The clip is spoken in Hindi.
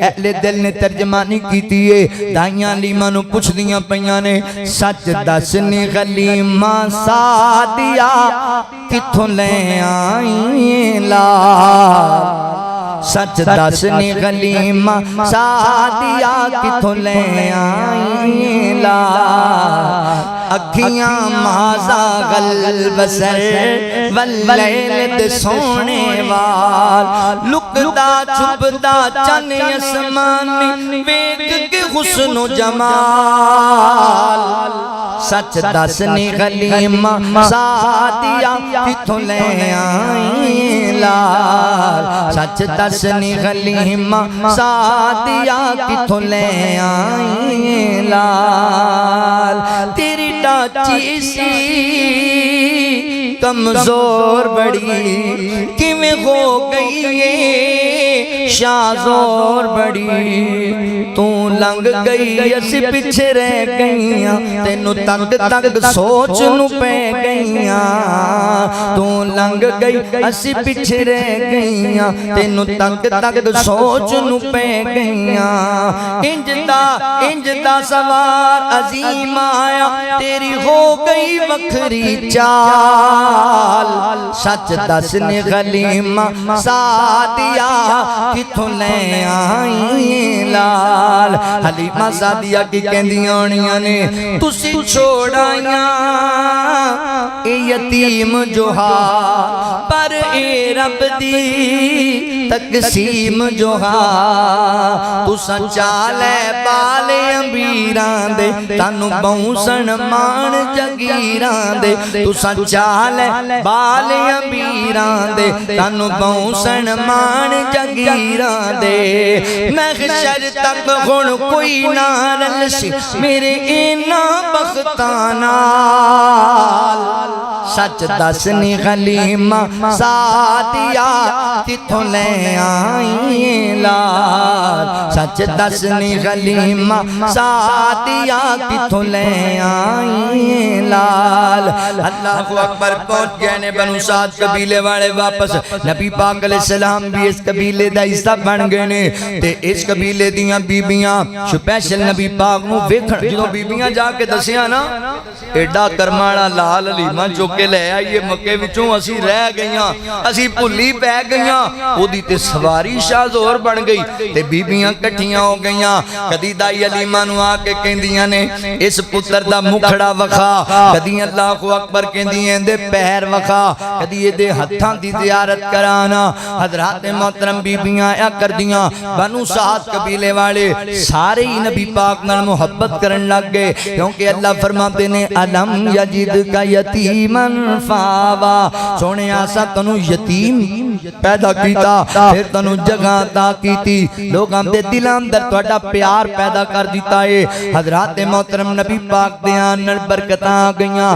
अहले दिल ने तर्जमानी की है। दाइयां लीमा नू पुछदियां पईयां ने सच दस नी गलीमा सादिया किथों ले आई ला। सच दस नी गलीमा सादिया किथों ले आई ला। अखियां माजा गल बसर वल्लैल दे सोने वाल लुकदा छुपदा चन आसमानी वेख के हुस्न जमाल। सच दस नी गलीमा सादिया किथों ले आई लाल। सच दस नी गलीमा सादिया किथों ले आई लाल। तेरी डाची सी कमजोर बड़ी किवें हो गई है शाज़ोर बड़ी। तू लंघ गई असी पिछे रह गईयां तेनू तक तक सोच नू पै गईयां। तू लंघ गई असी पिछे रह गईयां तेनू तक तक सोच नू पै गईयां। इंजदा सवार अजीम आया तेरी हो गई वखरी चाल। सच दस नी गलीमा सादिया किथों ले आई लाल। हलीमा सादिया की कहंदियां होणियां ने तुसी छोड़ाइयां ए यतीम जोहा पर ए रब दी तकसीम जोहा। तुसा चाले बाले अमीरां दे तानू बौंसन मान जगीरां दे। तुसा चाले बाले अमीरां दे तानू बौंसन मान जगीरां दे। महशर तक हुण कोई ना रलसी मेरे इना बख्तां नाल। सच दस नी गलीमा सादिया किथों ले आई लाल। सच दस नी गलीमा सादिया किथों ले आई लाल। अल्लाहु अकबर पहुंच गए ने बनु साद कबीले वाले वापस। नबी पाक अलैहिस्सलाम भी इस कबीले दा हिस्सा बन गए ने ते इस कबीले दियां बीबियां स्पेशल नबी पाक नू वेखण जदों बीबियां जाके दसिया ना एडा करमाना लाल हलीमा चुक के ले आइए मक्के विचों असी रह गईयां असी भुली पै गईयां। ओदी ते सवारी शाज़ोर बन गई ते बीबियां इकट्ठियां हो गईयां। कदी दाई हलीमा नू आके कहंदियां ने इस पुत्र दा मुखड़ा वखा। कदी अल्लाहु अकबर कहंदियां दे पैर वखा। कदी इहदे हत्थां दी ज़ियारत कराना। हज़रात मोहतरम बीबियां आ करदियां। बनु साद कबीले वाले सारे ही नबी पाक नाल मुहब्बत करन लग गए क्योंकि अल्लाह फरमाते ने अलम यजिद का यतीमन फावा। सोने आसा तनु यतीम पैदा कीता फिर तनु जगह अता कीती लोगां दे दिलां अंदर तुहाडा प्यार पैदा कर दिता है। हज़रात मोहतरम नबी पाक दे आन नाल बरकतां आ गईयां।